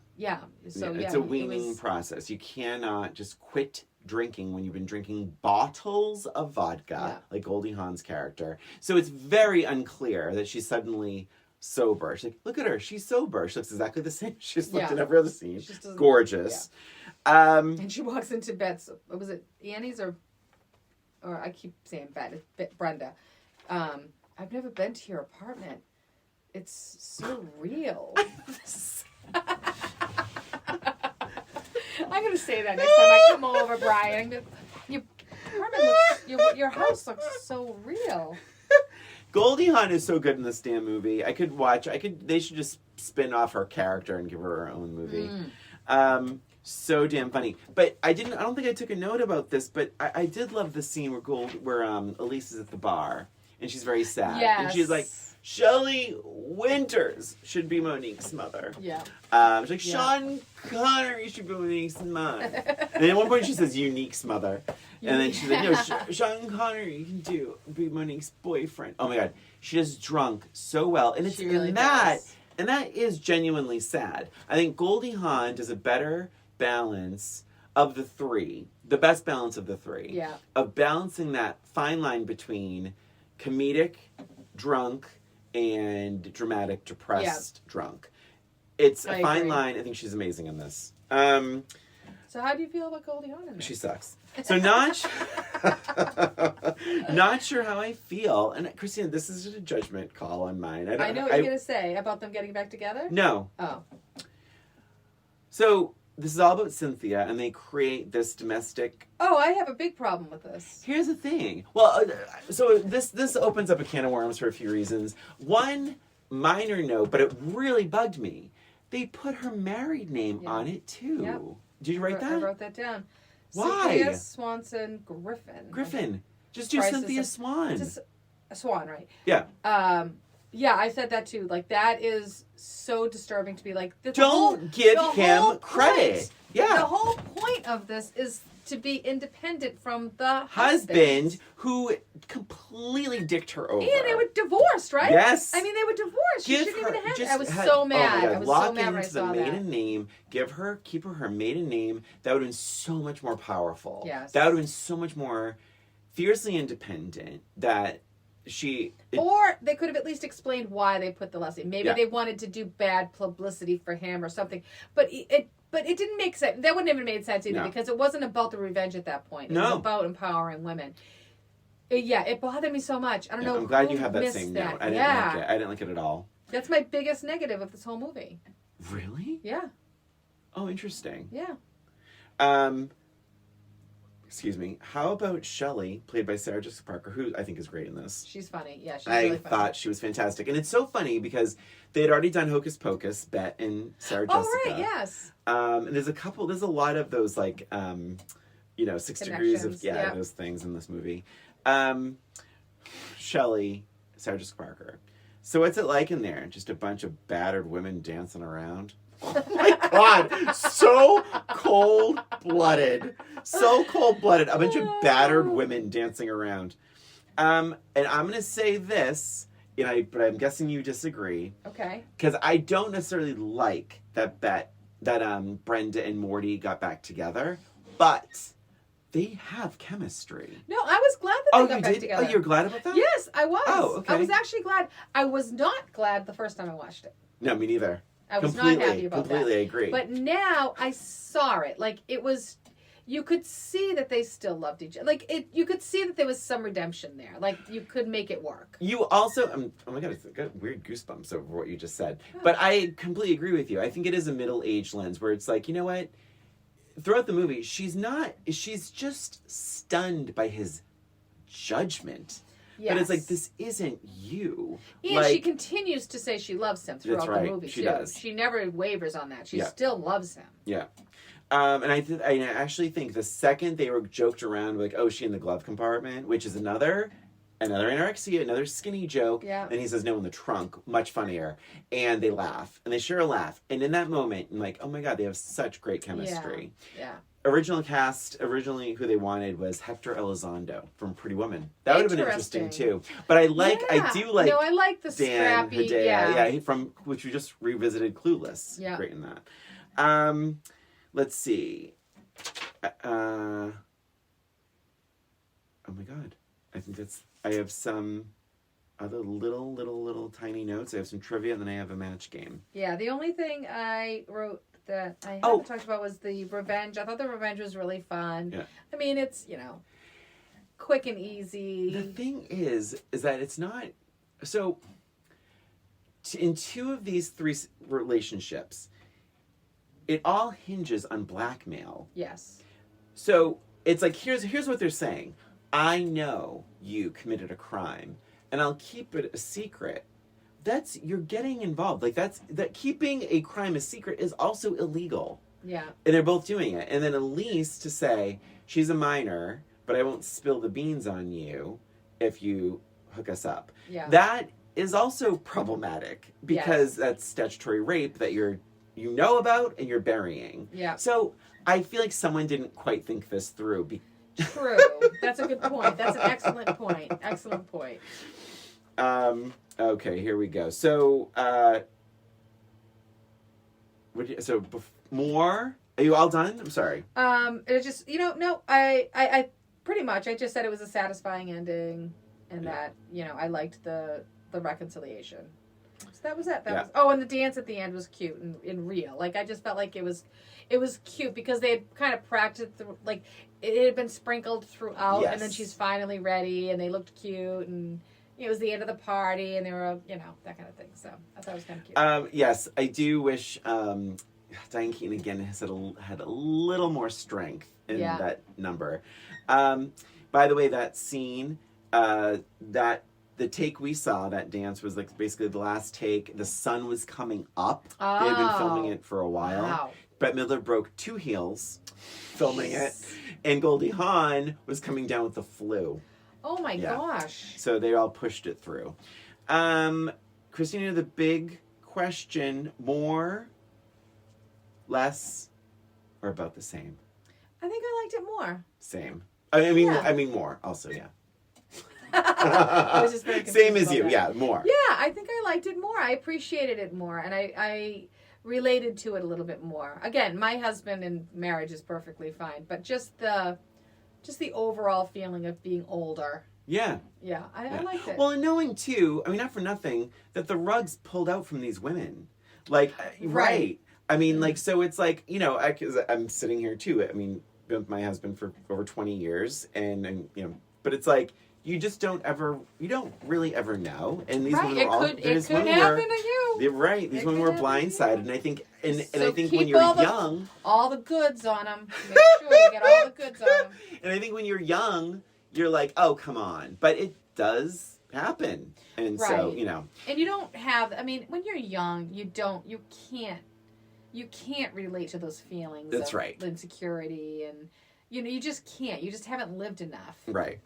Speaker 2: So
Speaker 1: it's a weaning process. You cannot just quit drinking when you've been drinking bottles of vodka, like Goldie Hawn's character. So it's very unclear that she's suddenly sober. She's like, look at her, she's sober. She looks exactly the same she's looked in every other scene.
Speaker 2: She just doesn't-
Speaker 1: Gorgeous.
Speaker 2: And she walks into Bet's. Was it Annie's or I keep saying Bet, Brenda. I've never been to your apartment. It's so real. I'm gonna say that next time I come over, Brian. Your apartment looks, your house looks so real.
Speaker 1: Goldie Hawn is so good in this damn movie. They should just spin off her character and give her her own movie. So damn funny. But I don't think I took a note about this, but I did love the scene where Elise is at the bar and she's very sad.
Speaker 2: Yes.
Speaker 1: And she's like, Shelley Winters should be Monique's mother.
Speaker 2: Yeah.
Speaker 1: She's like, Sean Connery should be Monique's mom. And then at one point she says Unique's mother. And then she's like, no, Sean Connery can be Monique's boyfriend. Oh my god. She is drunk so well. And it's
Speaker 2: She really
Speaker 1: that
Speaker 2: does.
Speaker 1: and that is genuinely sad. I think Goldie Hawn does a better balance of the three. The best balance of the three.
Speaker 2: Yeah.
Speaker 1: Of balancing that fine line between comedic, drunk, and dramatic, depressed, drunk. It's a fine
Speaker 2: agree.
Speaker 1: line. I think she's amazing in this.
Speaker 2: So how do you feel about Goldie Hawn in this?
Speaker 1: She sucks. So not sure how I feel. And Christina, this is a judgment call on mine.
Speaker 2: I know what you're gonna say about them getting back together.
Speaker 1: No.
Speaker 2: Oh.
Speaker 1: So this is all about Cynthia, and they create this domestic.
Speaker 2: Oh, I have a big problem with this.
Speaker 1: Here's the thing. Well, so this opens up a can of worms for a few reasons. One minor note, but it really bugged me. They put her married name on it too.
Speaker 2: Yep.
Speaker 1: Did you write that?
Speaker 2: I wrote that down.
Speaker 1: Why?
Speaker 2: Cynthia Swanson Griffin.
Speaker 1: Just do
Speaker 2: Crisis
Speaker 1: Cynthia
Speaker 2: of-
Speaker 1: Swan.
Speaker 2: Just a Swan, right?
Speaker 1: Yeah.
Speaker 2: Yeah, I said that too. Like that is so disturbing to be like.
Speaker 1: Don't give
Speaker 2: the
Speaker 1: him
Speaker 2: whole
Speaker 1: credit.
Speaker 2: point-
Speaker 1: Yeah.
Speaker 2: The whole point of this is to be independent from the
Speaker 1: Husband who completely dicked her over.
Speaker 2: And they were divorced, right?
Speaker 1: Yes.
Speaker 2: I mean, they were divorced. She
Speaker 1: Give
Speaker 2: shouldn't
Speaker 1: her
Speaker 2: even have.
Speaker 1: just
Speaker 2: I was
Speaker 1: had-
Speaker 2: so
Speaker 1: oh my
Speaker 2: mad.
Speaker 1: God,
Speaker 2: I was
Speaker 1: lock
Speaker 2: so mad when I
Speaker 1: into the
Speaker 2: saw
Speaker 1: maiden
Speaker 2: that.
Speaker 1: name. Keep her maiden name. That would have been so much more powerful.
Speaker 2: Yes.
Speaker 1: That would have been so much more fiercely independent. That
Speaker 2: Or they could have at least explained why they put the last name. Maybe
Speaker 1: Yeah.
Speaker 2: they wanted to do bad publicity for him or something. But it didn't make sense. That wouldn't have made sense either because it wasn't about the revenge at that point. It was about empowering women. It bothered me so much. I don't know.
Speaker 1: I'm glad
Speaker 2: who
Speaker 1: you have that
Speaker 2: missed
Speaker 1: same
Speaker 2: that.
Speaker 1: note. I didn't like it. I didn't like it at all.
Speaker 2: That's my biggest negative of this whole movie.
Speaker 1: Really?
Speaker 2: Yeah.
Speaker 1: Oh, interesting.
Speaker 2: Yeah.
Speaker 1: Excuse me. How about Shelley, played by Sarah Jessica Parker, who I think is great in this?
Speaker 2: She's funny. Yeah, she's
Speaker 1: I
Speaker 2: really funny.
Speaker 1: thought she was fantastic. And it's so funny because they had already done Hocus Pocus, Bet and Sarah Jessica.
Speaker 2: Oh, right, yes.
Speaker 1: And there's a lot of those, like, 6 degrees of,
Speaker 2: Yep.
Speaker 1: those things in this movie. Shelley, Sarah Jessica Parker. So what's it like in there? Just a bunch of battered women dancing around? Oh my God, so cold-blooded. So cold-blooded. A bunch of battered women dancing around. And I'm going to say this, but I'm guessing you disagree.
Speaker 2: Okay.
Speaker 1: Because I don't necessarily like that Brenda and Morty got back together, but they have chemistry.
Speaker 2: No, I was glad that they got back together.
Speaker 1: Oh, you're glad about that?
Speaker 2: Yes, I was.
Speaker 1: Oh, okay.
Speaker 2: I was actually glad. I was not glad the first time I watched it.
Speaker 1: No, me neither.
Speaker 2: I was not happy about that.
Speaker 1: Completely agree.
Speaker 2: But now I saw it. Like, it was... You could see that they still loved each other. Like, you could see that there was some redemption there. Like, you could make it work.
Speaker 1: You also... oh my God, I got weird goosebumps over what you just said. But I completely agree with you. I think it is a middle-aged lens where it's like, you know what? Throughout the movie, she's just stunned by his judgment.
Speaker 2: Yes.
Speaker 1: But it's like, this isn't you.
Speaker 2: And she continues to say she loves him throughout the movie,
Speaker 1: she
Speaker 2: too.
Speaker 1: does.
Speaker 2: She never wavers on that. She still loves him.
Speaker 1: Yeah. And I actually think the second they were joked around, like, oh, is she in the glove compartment? Which is another anorexia, another skinny joke.
Speaker 2: Yeah.
Speaker 1: And he says, no, in the trunk. Much funnier. And they laugh. And they share a laugh. And in that moment, I'm like, oh my God, they have such great chemistry.
Speaker 2: Yeah.
Speaker 1: Originally who they wanted was Hector Elizondo from Pretty Woman. That would have been interesting too. But I do like
Speaker 2: No, I like the
Speaker 1: Dan
Speaker 2: scrappy.
Speaker 1: Hedaya, which we just revisited Clueless.
Speaker 2: Yeah.
Speaker 1: Great in that. Let's see. Oh my God. I have some other little tiny notes. I have some trivia and then I have a match game.
Speaker 2: Yeah, the only thing I wrote that I haven't talked about was the revenge. I thought the revenge was really fun.
Speaker 1: Yeah.
Speaker 2: I mean, it's, quick and easy.
Speaker 1: The thing is that it's not... So, in two of these three relationships, it all hinges on blackmail.
Speaker 2: Yes.
Speaker 1: So, it's like, here's what they're saying. I know you committed a crime, and I'll keep it a secret. You're getting involved. Like, that keeping a crime a secret is also illegal.
Speaker 2: Yeah.
Speaker 1: And they're both doing it. And then Elise to say, she's a minor, but I won't spill the beans on you if you hook us up.
Speaker 2: Yeah.
Speaker 1: That is also problematic because that's statutory rape that you know about and you're burying.
Speaker 2: Yeah.
Speaker 1: So I feel like someone didn't quite think this through.
Speaker 2: True. That's a good point. That's an excellent point. Excellent point.
Speaker 1: Okay, here we go. So, more? Are you all done? I'm sorry.
Speaker 2: It just, no, I pretty much, I just said it was a satisfying ending and that, I liked the reconciliation. So that was it. And the dance at the end was cute and real. Like, I just felt like it was cute because they had kind of practiced, it had been sprinkled throughout and then she's finally ready and they looked cute and it was the end of the party and they were, that kind of thing. So I thought it was kind of cute.
Speaker 1: Yes, I do wish Diane Keaton again had a little more strength in that number. By the way, that scene, the take we saw, that dance was like basically the last take. The sun was coming up.
Speaker 2: Oh.
Speaker 1: They had been filming it for a while.
Speaker 2: Wow.
Speaker 1: Bette Midler broke 2 heels filming it, and Goldie Hawn was coming down with the flu.
Speaker 2: Oh my gosh.
Speaker 1: So they all pushed it through. Christina, the big question, more, less, or about the same?
Speaker 2: I think I liked it more.
Speaker 1: Same. I mean more also, yeah.
Speaker 2: I was just very confused
Speaker 1: same as
Speaker 2: about
Speaker 1: you,
Speaker 2: that.
Speaker 1: yeah, more.
Speaker 2: Yeah, I think I liked it more. I appreciated it more, and I related to it a little bit more. Again, my husband in marriage is perfectly fine, but just the overall feeling of being older.
Speaker 1: Yeah.
Speaker 2: Yeah, I liked it.
Speaker 1: Well, and knowing too, I mean, not for nothing, that the rug's pulled out from these women. Like, right. I mean, like, so it's like, cause I'm sitting here too. I mean, been with my husband for over 20 years and but it's like, you don't really ever know. And these women were all,
Speaker 2: it could happen to you.
Speaker 1: Right. These women were blindsided. And I think, and I think
Speaker 2: keep
Speaker 1: when you're young.
Speaker 2: All the goods on them. Make sure you get all the goods on them.
Speaker 1: And I think when you're young, you're like, oh, come on. But it does happen. And so,
Speaker 2: And you don't have, when you're young, you can't relate to those feelings
Speaker 1: That's
Speaker 2: of
Speaker 1: right.
Speaker 2: insecurity you just can't. You just haven't lived enough.
Speaker 1: Right.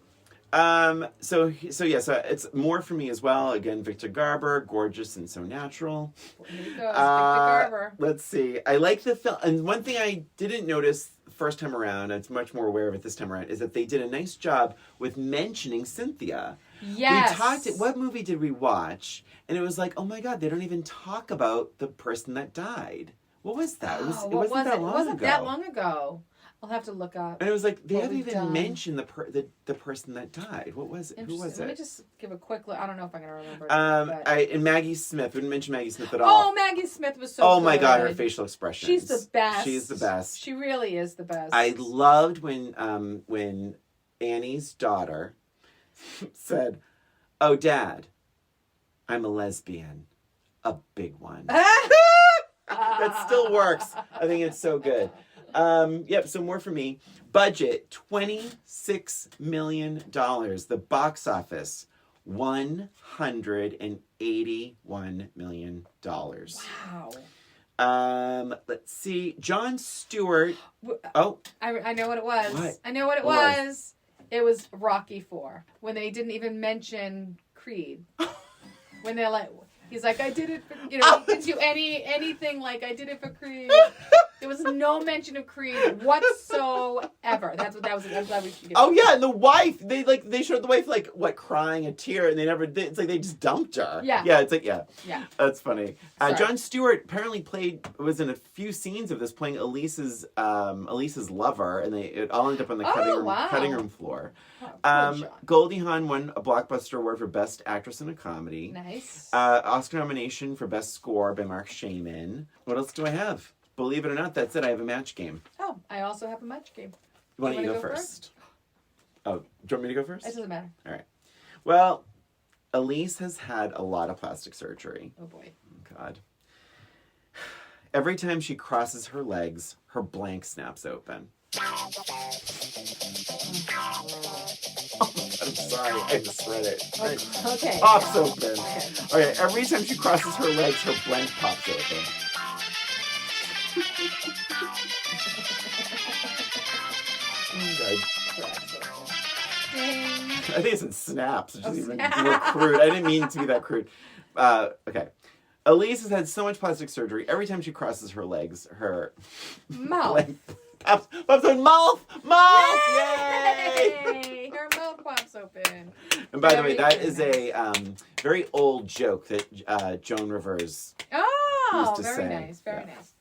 Speaker 1: So it's more for me as well. Again, Victor Garber, gorgeous and so natural.
Speaker 2: Here he goes, Victor Garber.
Speaker 1: Let's see. I like the film, and one thing I didn't notice the first time around, I'm much more aware of it this time around, is that they did a nice job with mentioning Cynthia.
Speaker 2: Yes.
Speaker 1: We talked. What movie did we watch? And it was like, oh my God, they don't even talk about the person that died. What was that? It wasn't that long ago.
Speaker 2: It wasn't that long ago. I'll have to look up.
Speaker 1: And it was like they
Speaker 2: what
Speaker 1: haven't
Speaker 2: we've
Speaker 1: even
Speaker 2: done.
Speaker 1: mentioned the person that died. What was it? Who was
Speaker 2: Let me
Speaker 1: it?
Speaker 2: just give a quick look. I don't know if I'm gonna remember.
Speaker 1: And Maggie Smith. We didn't mention Maggie Smith at all.
Speaker 2: Oh, Maggie Smith was so.
Speaker 1: Oh my
Speaker 2: good.
Speaker 1: God, her facial expressions.
Speaker 2: She's the best.
Speaker 1: She's the best.
Speaker 2: She really is the best.
Speaker 1: I loved when Annie's daughter said, "Oh, Dad, I'm a lesbian, a big one." That still works. I think it's so good. Yep, so more for me. Budget, $26 million. The box office, $181 million.
Speaker 2: Wow.
Speaker 1: Let's see. Jon Stewart. Oh.
Speaker 2: I know what it was.
Speaker 1: What?
Speaker 2: I know what it was. It was Rocky IV. When they didn't even mention Creed. When they're like, he's like, I did it for, he gives you anything like, I did it for Creed. There was no mention of Creed whatsoever. That's what we should get.
Speaker 1: Oh yeah, and the wife, they showed the wife crying a tear, and they never did. It's like they just dumped her.
Speaker 2: Yeah.
Speaker 1: Yeah, it's like yeah. That's funny.
Speaker 2: Sorry.
Speaker 1: Jon Stewart apparently was in a few scenes of this playing Elise's lover, and it all ended up on the cutting room floor. Goldie Hawn won a Blockbuster Award for Best Actress in a Comedy.
Speaker 2: Nice.
Speaker 1: Oscar nomination for Best Score by Mark Shaman. What else do I have? Believe it or not, that's it. I have a match game.
Speaker 2: Oh, I also have a match game.
Speaker 1: Why don't you go first? Oh, do you want me to go first?
Speaker 2: It doesn't matter.
Speaker 1: All right. Well, Elise has had a lot of plastic surgery.
Speaker 2: Oh, boy.
Speaker 1: God. Every time she crosses her legs, her blank snaps open. Oh, I'm sorry. I misread it.
Speaker 2: Okay.
Speaker 1: Pops open. Okay. Every time she crosses her legs, her blank pops open. I think it said snaps, which is even more crude. I didn't mean it to be that crude. Okay. Elise has had so much plastic surgery. Every time she crosses her legs, her
Speaker 2: mouth
Speaker 1: pops open. Mouth!
Speaker 2: Yay! Her mouth pops open.
Speaker 1: And by the way, that is a very old joke that Joan Rivers used to say.
Speaker 2: Very nice.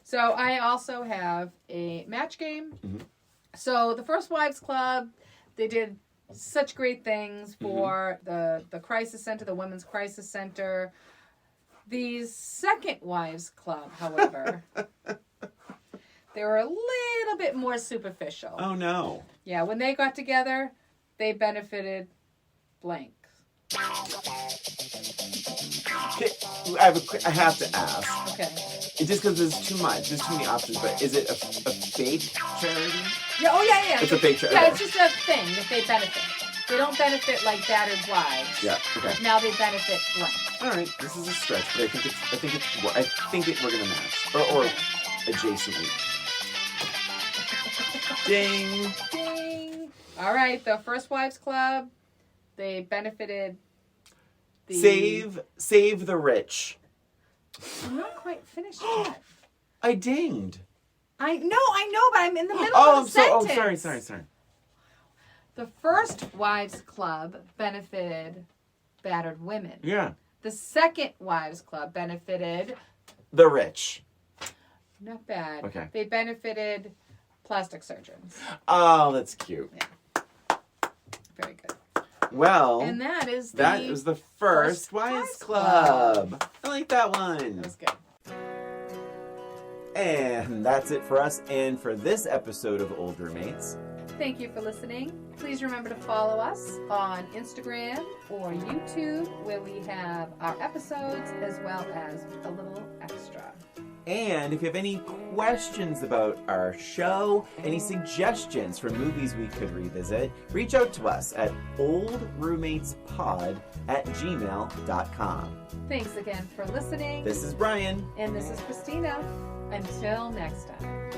Speaker 2: So I also have a match game.
Speaker 1: Mm-hmm.
Speaker 2: So the First Wives Club, they did such great things for the Crisis Center, the Women's Crisis Center. The Second Wives Club, however, they were a little bit more superficial.
Speaker 1: Oh, no.
Speaker 2: Yeah, when they got together, they benefited blank.
Speaker 1: I have to ask.
Speaker 2: Okay.
Speaker 1: It's just because there's too much. There's too many options. But is it a fake charity?
Speaker 2: Yeah. Oh, yeah.
Speaker 1: It's a fake charity.
Speaker 2: Yeah, it's just a thing that they benefit. They don't benefit like battered wives.
Speaker 1: Yeah. Okay.
Speaker 2: But now they benefit blank.
Speaker 1: All right. This is a stretch, but I think we're gonna match or adjacently. Ding.
Speaker 2: Ding. All right. The First Wives Club, they benefited.
Speaker 1: Save the rich.
Speaker 2: I'm not quite finished yet.
Speaker 1: I dinged.
Speaker 2: I know, but I'm in the middle of the sentence.
Speaker 1: Sorry.
Speaker 2: The First Wives Club benefited battered women.
Speaker 1: Yeah.
Speaker 2: The Second Wives Club benefited
Speaker 1: the rich.
Speaker 2: Not bad.
Speaker 1: Okay.
Speaker 2: They benefited plastic surgeons.
Speaker 1: Oh, that's cute.
Speaker 2: Yeah. Very good.
Speaker 1: Well,
Speaker 2: and that was
Speaker 1: the First Wives Club. I like that one.
Speaker 2: That was good.
Speaker 1: And that's it for us and for this episode of Old Roommates.
Speaker 2: Thank you for listening. Please remember to follow us on Instagram or YouTube, where we have our episodes as well as a little extra.
Speaker 1: And if you have any questions about our show, any suggestions for movies we could revisit, reach out to us at oldroommatespod@gmail.com.
Speaker 2: Thanks again for listening.
Speaker 1: This is Brian.
Speaker 2: And this is Christina. Until next time.